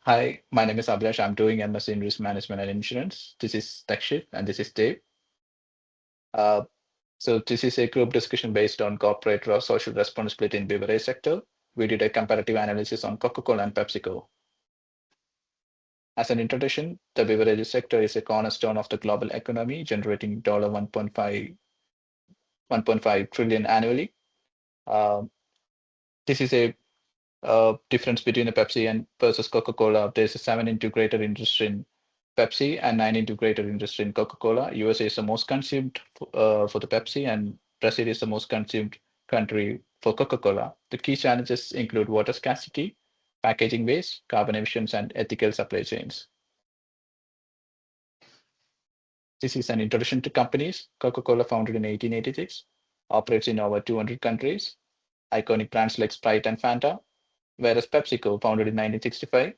Hi, my name is Abhilash. I'm doing MSc in Risk Management and Insurance. This is Takshit and this is Dave. Uh, so this is a group discussion based on corporate social responsibility in beverage sector. We did a comparative analysis on Coca-Cola and PepsiCo. As an introduction, the beverage sector is a cornerstone of the global economy, generating $1.5 trillion annually. Uh, this is a difference between the Pepsi and versus Coca-Cola. There's a 7 into greater interest in Pepsi and 9 into greater interest in Coca-Cola. USA is the most consumed for the Pepsi, and Brazil is the most consumed country for Coca-Cola. The key challenges include water scarcity, packaging waste, carbon emissions, and ethical supply chains. This is an introduction to companies. Coca-Cola, founded in 1886, operates in over 200 countries. Iconic brands like Sprite and Fanta, whereas PepsiCo, founded in 1965,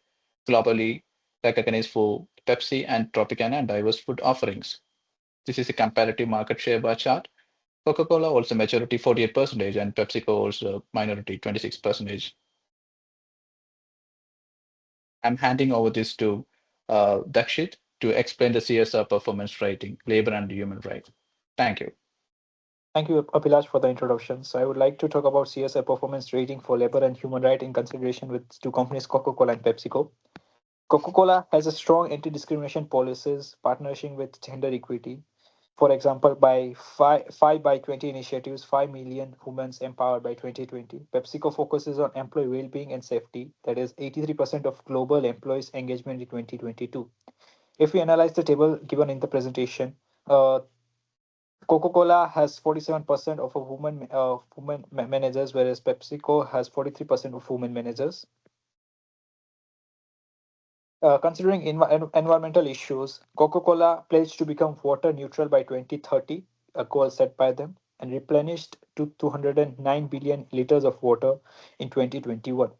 globally recognized for Pepsi and Tropicana and diverse food offerings. This is a comparative market share bar chart. Coca-Cola holds a majority 48% and PepsiCo holds a minority 26%. I'm handing over this to Dakshit to explain the CSR performance rating, labor and human rights. Thank you. Thank you, Abhilash, for the introduction. So I would like to talk about CSR performance rating for labor and human right in consideration with two companies, Coca-Cola and PepsiCo. Coca-Cola has a strong anti-discrimination policies, partnership with gender equity. For example, by 5 by 20 initiatives, 5 million women empowered by 2020. PepsiCo focuses on employee well-being and safety. That is 83% of global employees engagement in 2022. If we analyze the table given in the presentation, Coca-Cola has 47% of women managers, whereas PepsiCo has 43% of women managers. Considering environmental issues, Coca-Cola pledged to become water neutral by 2030, a goal set by them, and replenished to 209 billion liters of water in 2021.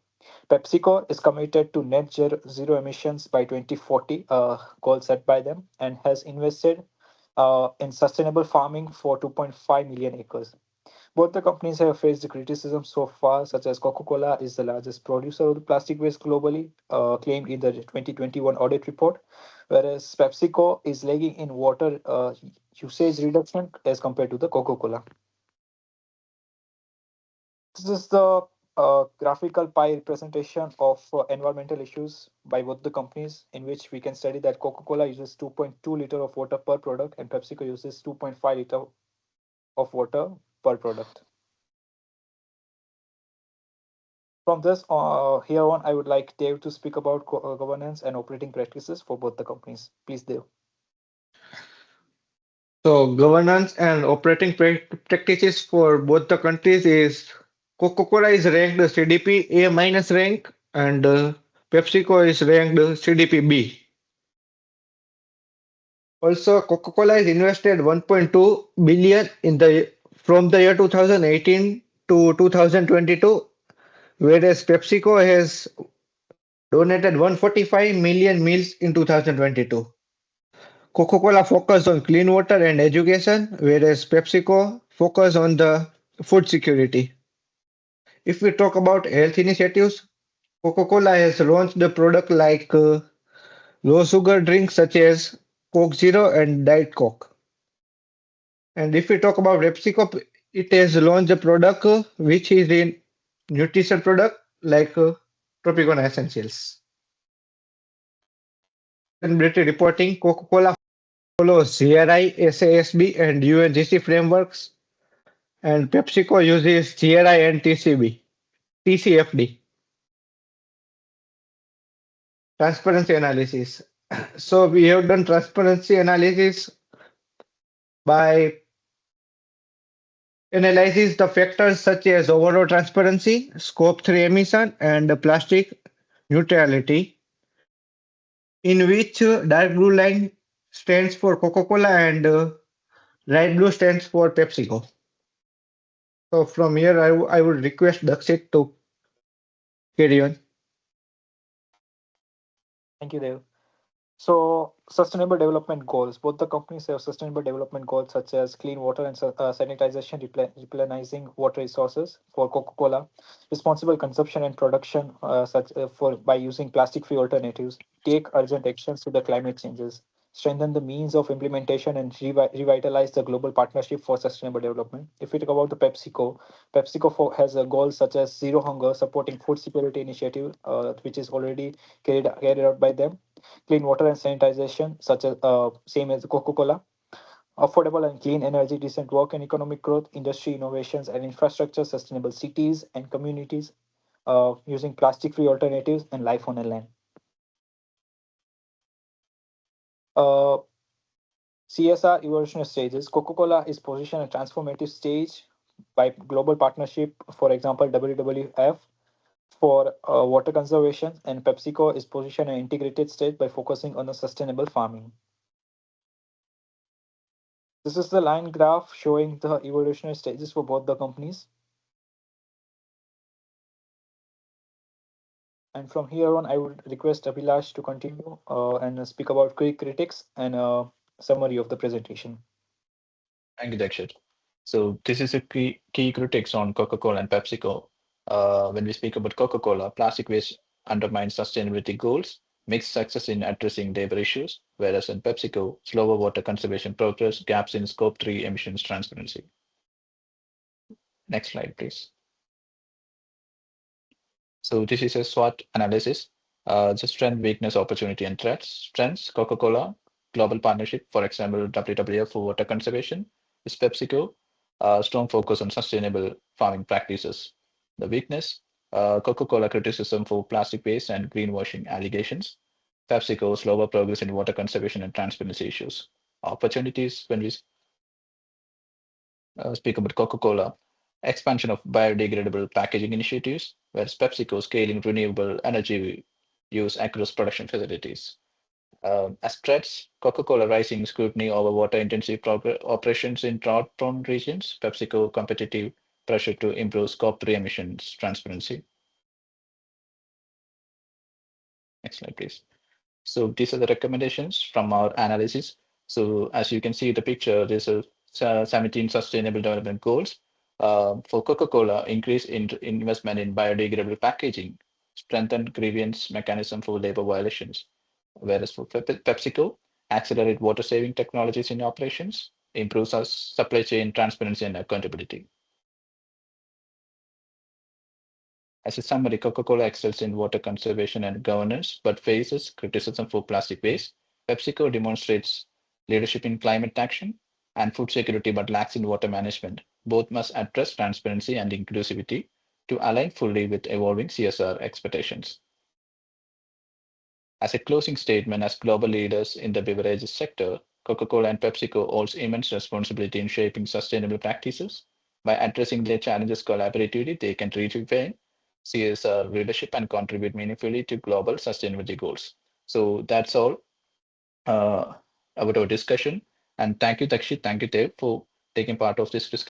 PepsiCo is committed to net zero emissions by 2040, a goal set by them, and has invested in sustainable farming for 2.5 million acres. Both the companies have faced criticism so far, such as Coca-Cola is the largest producer of the plastic waste globally, claimed in the 2021 audit report, whereas PepsiCo is lagging in water usage reduction as compared to the Coca-Cola. This is the graphical pie representation of environmental issues by both the companies, in which we can study that Coca-Cola uses 2.2 liter of water per product and PepsiCo uses 2.5 liter of water per product. From this here on, I would like Dave to speak about governance and operating practices for both the companies. Please, Dave. So governance and operating practices for both the countries is Coca-Cola is ranked CDP A minus rank and PepsiCo is ranked CDP B. Also, Coca-Cola has invested 1.2 billion in the from the year 2018 to 2022, whereas PepsiCo has donated 145 million meals in 2022. Coca-Cola focused on clean water and education, whereas PepsiCo focused on the food security. If we talk about health initiatives, Coca-Cola has launched the product like low sugar drinks such as Coke Zero and Diet Coke. And if we talk about PepsiCo, it has launched a product which is in nutrition product like Tropicana Essentials. Sustainability reporting, Coca-Cola follows GRI, SASB, and UNGC frameworks, and PepsiCo uses GRI and TCFD. Transparency analysis. So we have done transparency analysis by analyzes the factors such as overall transparency, scope 3 emission, and plastic neutrality, in which dark blue line stands for Coca-Cola and light blue stands for PepsiCo. So from here, I would request Dakshit to carry on. Thank you, Dave. So, sustainable development goals. Both the companies have sustainable development goals such as clean water and sanitization, replenishing water resources. For Coca-Cola, responsible consumption and production, such for by using plastic-free alternatives. Take urgent actions to the climate changes. Strengthen the means of implementation and revitalize the global partnership for sustainable development. If we talk about the PepsiCo has a goal such as zero hunger, supporting food security initiative, which is already carried out by them. Clean water and sanitization, such as same as Coca-Cola. Affordable and clean energy, decent work and economic growth, industry innovations and infrastructure, sustainable cities and communities, using plastic-free alternatives and life on a land. Uh, CSR evolutionary stages. Coca-Cola is positioned at transformative stage by global partnership, for example, WWF for water conservation, and PepsiCo is positioned at integrated stage by focusing on the sustainable farming. This is the line graph showing the evolutionary stages for both the companies. And from here on, I would request Abhilash to continue and speak about quick critics and summary of the presentation. Thank you, Dakshit. So this is a key critics on Coca-Cola and PepsiCo. When we speak about Coca-Cola, plastic waste undermines sustainability goals, makes success in addressing labor issues, whereas in PepsiCo, slower water conservation progress, gaps in Scope 3 emissions transparency. Next slide, please. So this is a SWOT analysis. The strength, weakness, opportunity, and threats. Strengths, Coca-Cola, global partnership, for example, WWF for water conservation. Is PepsiCo, strong focus on sustainable farming practices. The weakness, Coca-Cola criticism for plastic waste and greenwashing allegations. PepsiCo, slower progress in water conservation and transparency issues. Opportunities, when we speak about Coca-Cola, expansion of biodegradable packaging initiatives, whereas PepsiCo scaling renewable energy use across production facilities. As threats, Coca-Cola rising scrutiny over water-intensive operations in drought-prone regions, PepsiCo competitive pressure to improve Scope 3 emissions transparency. Next slide, please. So these are the recommendations from our analysis. So as you can see the picture, there's a 17 sustainable development goals. For Coca-Cola, increase in investment in biodegradable packaging, strengthen grievance mechanism for labor violations. Whereas for PepsiCo, accelerate water saving technologies in operations, improves our supply chain transparency and accountability. As a summary, Coca-Cola excels in water conservation and governance, but faces criticism for plastic waste. PepsiCo demonstrates leadership in climate action and food security, but lacks in water management. Both must address transparency and inclusivity to align fully with evolving CSR expectations. As a closing statement, as global leaders in the beverages sector, Coca-Cola and PepsiCo holds immense responsibility in shaping sustainable practices. By addressing their challenges collaboratively, they can redefine CSR leadership and contribute meaningfully to global sustainability goals. So that's all uh, about our discussion. And thank you, Dakshit. Thank you, Dev, for taking part of this discussion.